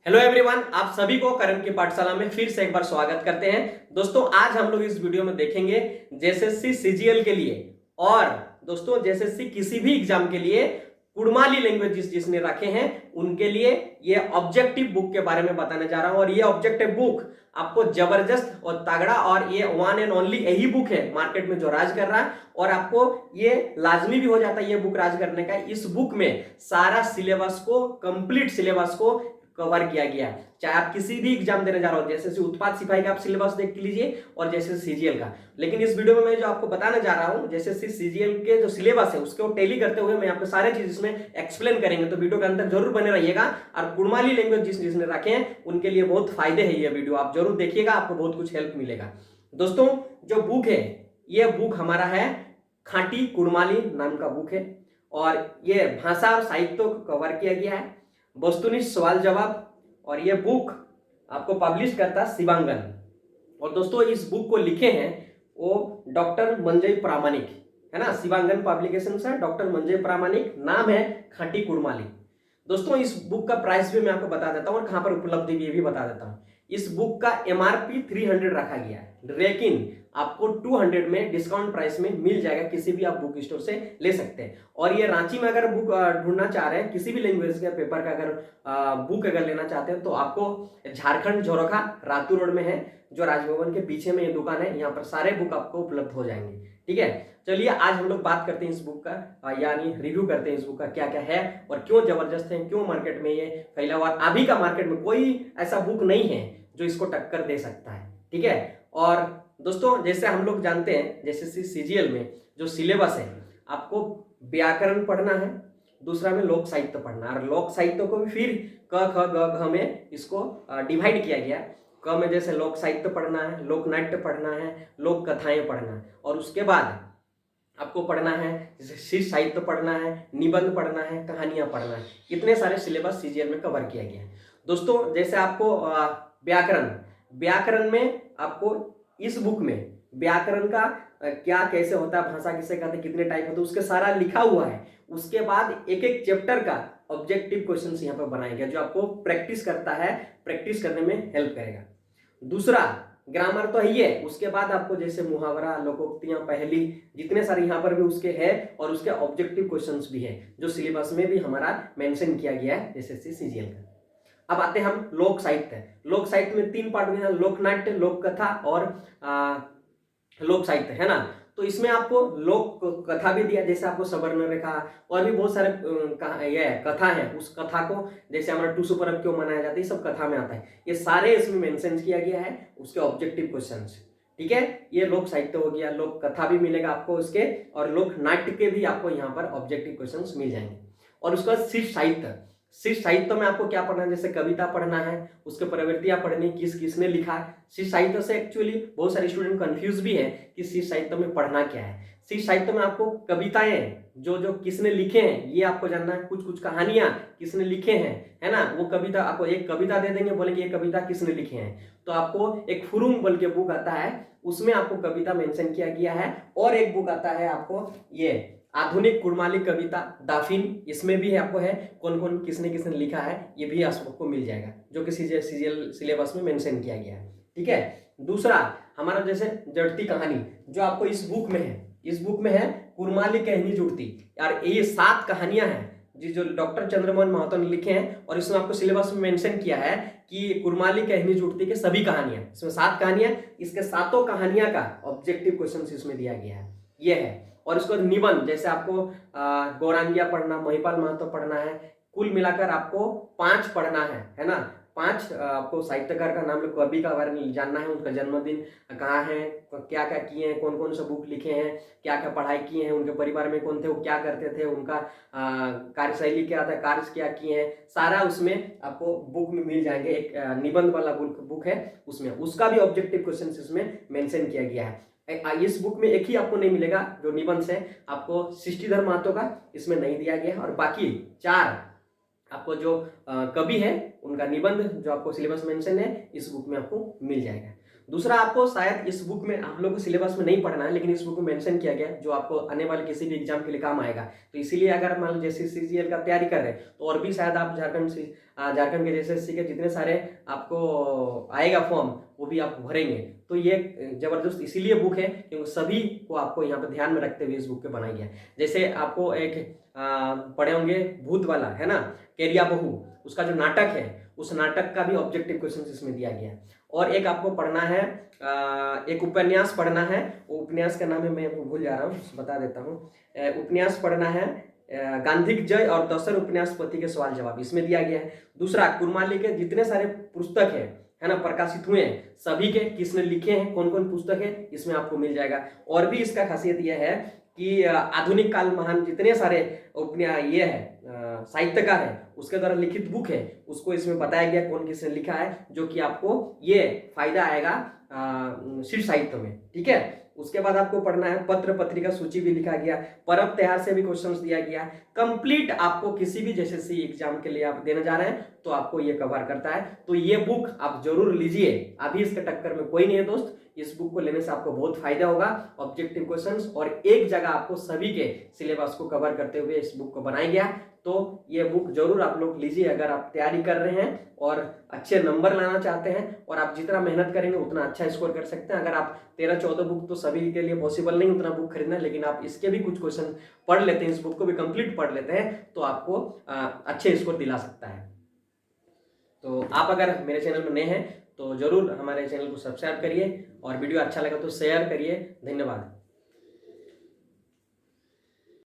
Hello everyone, आप सभी को करण की पाठशाला में फिर से एक बार स्वागत करते हैं। दोस्तों, आज हम लोग इस वीडियो में देखेंगे जेएसएससी सीजीएल के लिए और दोस्तों जेएसएससी किसी भी एग्जाम के लिए कुड़माली लैंग्वेज जिसने रखे हैं उनके लिए ये ऑब्जेक्टिव बुक के बारे में बताने जा रहा हूं। और ये ऑब्जेक्टिव बुक आपको जबरदस्त और तगड़ा, और ये वन एंड ओनली यही बुक है मार्केट में जो राज कर रहा है, और आपको ये लाजमी भी हो जाता है ये बुक राज करने का। इस बुक में सारा सिलेबस को, कंप्लीट सिलेबस को कवर किया गया है। चाहे आप किसी भी एग्जाम देने जा रहे हो, जैसे उत्पाद सिपाही का आप सिलेबस देख लीजिए और जैसे सीजीएल का। लेकिन इस वीडियो में मैं जो आपको बताने जा रहा हूं, जैसे सीजीएल के जो सिलेबस है उसको टैली करते हुए मैं आपको सारे चीज इसमें एक्सप्लेन करेंगे, तो वीडियो के अंदर जरूर बने रहिएगा। और कुड़माली लैंग्वेज जिसने रखे हैं उनके लिए बहुत फायदे है ये वीडियो, आप जरूर देखिएगा, आपको बहुत कुछ हेल्प मिलेगा। दोस्तों, जो बुक है ये बुक हमारा है खाटी कुड़माली नाम का बुक है, और ये भाषा और साहित्य को कवर किया गया है, वस्तुनिष्ठ सवाल जवाब। और ये बुक आपको पब्लिश करता है शिवांगन। और दोस्तों, इस बुक को लिखे हैं वो डॉक्टर मंजय प्रामाणिक, है ना। शिवांगन पब्लिकेशन है, डॉक्टर मंजय प्रामाणिक, नाम है खाटी कुड़माली। दोस्तों, इस बुक का प्राइस भी मैं आपको बता देता हूँ और कहाँ पर उपलब्ध है ये भी बता देता हूँ। इस बुक का एमआरपी 300 रखा गया है, लेकिन आपको 200 में डिस्काउंट प्राइस में मिल जाएगा, किसी भी आप बुक स्टोर से ले सकते हैं। और ये रांची में अगर बुक ढूंढना चाह रहे हैं, किसी भी लैंग्वेज के पेपर का अगर बुक अगर लेना चाहते हैं, तो आपको झारखंड झोरखा रातू रोड में है, जो राजभवन के पीछे में ये दुकान है, यहाँ पर सारे बुक आपको उपलब्ध हो जाएंगे। ठीक है, चलिए आज हम लोग बात करते हैं इस बुक का, यानी रिव्यू करते हैं इस बुक का क्या क्या है और क्यों जबरदस्त है, क्यों मार्केट में ये फैला हुआ। अभी का मार्केट में कोई ऐसा बुक नहीं है जो इसको टक्कर दे सकता है। ठीक है, और दोस्तों जैसे हम लोग जानते हैं, जैसे सीजीएल में जो सिलेबस है, आपको व्याकरण पढ़ना है, दूसरा में लोक साहित्य पढ़ना है। और लोक साहित्य को भी फिर क ख ग घ में इसको डिवाइड किया गया। क में जैसे लोक साहित्य पढ़ना है, लोक नाट्य पढ़ना है, लोक कथाएं पढ़ना है, और उसके बाद आपको पढ़ना है जैसे शिष्ट साहित्य पढ़ना है, निबंध पढ़ना है, कहानियां पढ़ना है। इतने सारे सिलेबस सीजीएल में कवर किया गया है। दोस्तों, जैसे आपको व्याकरण व्याकरण में आपको इस बुक में व्याकरण का क्या कैसे होता है, भाषा किसे कहते हैं, कितने टाइप होते हैं, उसके सारा लिखा हुआ है। उसके बाद एक एक चैप्टर का ऑब्जेक्टिव क्वेश्चंस यहाँ पर बनाया गया, जो आपको प्रैक्टिस करता है, प्रैक्टिस करने में हेल्प करेगा। दूसरा, ग्रामर तो ही है, उसके बाद आपको जैसे मुहावरा, लोकोक्तियां, पहेली, जितने सारे यहाँ पर भी उसके है, और उसके ऑब्जेक्टिव क्वेश्चंस भी है जो सिलेबस में भी हमारा मेंशन किया गया है एसएससी सीजीएल का। अब आते हैं हम लोक साहित्य। लोक साहित्य में 3 पार्ट में, लोक नाट्य, लोक कथा और लोक साहित्य, है ना। तो इसमें आपको लोक कथा भी दिया, जैसे आपको सवर्ण रेखा और भी बहुत सारे ये कथा है, उस कथा को जैसे हमारा टूसू पर्व क्यों मनाया जाता है, ये सब कथा में आता है। ये सारे इसमें मेंशन किया गया है, उसके ऑब्जेक्टिव क्वेश्चंस। ठीक है, ये लोक साहित्य हो गया, लोक कथा भी मिलेगा आपको उसके, और लोक नाट्य के भी आपको यहाँ पर ऑब्जेक्टिव क्वेश्चंस मिल जाएंगे। और उसके बाद शिष्ट साहित्य। शिष्ट साहित्य में आपको क्या पढ़ना है, जैसे कविता पढ़ना है, उसके प्रवृत्तियां पढ़नी, किस किसने लिखा है। शिष्ट साहित्य से एक्चुअली बहुत सारे स्टूडेंट कंफ्यूज भी है कि शिष्ट साहित्य में पढ़ना क्या है। शिष्ट साहित्य में आपको कविताएं जो जो किसने लिखे हैं ये आपको जानना है, कुछ कुछ कहानियां किसने लिखे हैं, है ना। वो कविता आपको एक कविता दे देंगे, बोलेंगे ये कविता किसने लिखे हैं, तो आपको एक फुरुंग बोल के बुक आता है, उसमें आपको कविता मेंशन किया गया है। और एक बुक आता है आपको ये आधुनिक कुड़माली कविता दाफिन, इसमें भी आपको है कौन कौन किसने किसने लिखा है, ये भी आपको मिल जाएगा, जो कि सीजीएल सिलेबस में मेंशन किया गया है। ठीक है, दूसरा हमारा जैसे जड़ती कहानी जो आपको इस बुक में है, इस बुक में है कुड़माली कहनी जुड़ती। यार ये 7 कहानियां हैं जो डॉक्टर चंद्रमोहन महतो ने लिखे हैं, और इसमें आपको सिलेबस में मेंशन किया है कि कुड़माली कहनी जुड़ती के सभी कहानियां, इसमें 7 कहानियां, इसके 7 कहानियां का ऑब्जेक्टिव क्वेश्चन इसमें दिया गया है, ये है। और उसके बाद निबंध, जैसे आपको गौरांगिया पढ़ना, महिपाल महतो पढ़ना है, कुल मिलाकर आपको 5 पढ़ना है ना। 5 आपको साहित्यकार का नाम, कवि का बारे में जानना है, उनका जन्मदिन कहाँ है, क्या क्या किए हैं, कौन कौन से बुक लिखे हैं, क्या क्या पढ़ाई किए हैं, उनके परिवार में कौन थे, वो क्या करते थे, उनका कार्यशैली क्या था, कार्य क्या किए हैं, सारा उसमें आपको बुक में मिल जाएंगे। एक निबंध वाला बुक है, उसमें उसका भी ऑब्जेक्टिव क्वेश्चन इसमें मेंशन किया गया है। इस बुक में एक ही आपको नहीं मिलेगा जो निबंध है, आपको सृष्टिधर महतो का इसमें नहीं दिया गया है, और बाकी 4 आपको जो कवि है उनका निबंध जो आपको सिलेबस मेंशन है इस बुक में आपको मिल जाएगा। दूसरा, आपको शायद इस बुक में हम लोग को सिलेबस में नहीं पढ़ना है, लेकिन इस बुक में मेंशन किया गया है जो आपको आने वाले किसी भी एग्जाम के लिए काम आएगा। तो इसीलिए अगर मान लो जैसे सीजीएल का तैयारी कर रहे हैं तो और भी शायद आप झारखंड के जैसे के जितने सारे आपको आएगा फॉर्म वो भी आप भरेंगे। तो ये जबरदस्त इसीलिए बुक है क्योंकि सभी को आपको यहाँ पे ध्यान में रखते हुए इस बुक पे बनाई गया है। जैसे आपको एक पढ़े होंगे भूत वाला, है ना, केरिया बहू, उसका जो नाटक है उस नाटक का भी ऑब्जेक्टिव क्वेश्चन इसमें दिया गया है। और एक आपको पढ़ना है, एक उपन्यास पढ़ना है, वो उपन्यास का नाम है मैं भूल जा रहा हूँ, बता देता हूँ। उपन्यास पढ़ना है गांधिक जय और दसर उपन्यासपति के सवाल जवाब, इसमें दिया गया है। दूसरा, कुरमाली के जितने सारे पुस्तक है ना प्रकाशित हुए हैं सभी के किसने लिखे हैं, कौन कौन पुस्तक है, इसमें आपको मिल जाएगा। और भी इसका खासियत यह है कि आधुनिक काल महान जितने सारे ये है साहित्यकार है उसके द्वारा लिखित बुक है उसको इसमें बताया गया कौन किसने लिखा है, जो कि आपको ये फायदा आएगा शिव साहित्य में, ठीक है। उसके बाद आपको पढ़ना है पत्र पत्रिका सूची भी लिखा गया, पर्व त्योहार से भी क्वेश्चंस दिया गया। कंप्लीट आपको किसी भी जैसे सी एग्जाम के लिए आप देने जा रहे हैं तो आपको ये कवर करता है। तो ये बुक आप जरूर लीजिए, अभी इसके टक्कर में कोई नहीं है दोस्त। इस बुक को लेने से आपको बहुत फायदा होगा, ऑब्जेक्टिव क्वेश्चंस और एक जगह आपको सभी के सिलेबस को कवर करते हुए इस बुक को बनाया गया। तो ये बुक जरूर आप लोग लीजिए अगर आप तैयारी कर रहे हैं और अच्छे नंबर लाना चाहते हैं। और आप जितना मेहनत करेंगे उतना अच्छा स्कोर कर सकते हैं। अगर आप 13-14 बुक तो सभी के लिए पॉसिबल नहीं उतना बुक खरीदना, लेकिन आप इसके भी कुछ क्वेश्चन पढ़ लेते हैं, इस बुक को भी कंप्लीट पढ़ लेते हैं तो आपको अच्छे स्कोर दिला सकता है। तो आप अगर मेरे चैनल में नए हैं तो जरूर हमारे चैनल को सब्सक्राइब करिए और वीडियो अच्छा लगा तो शेयर करिए। धन्यवाद।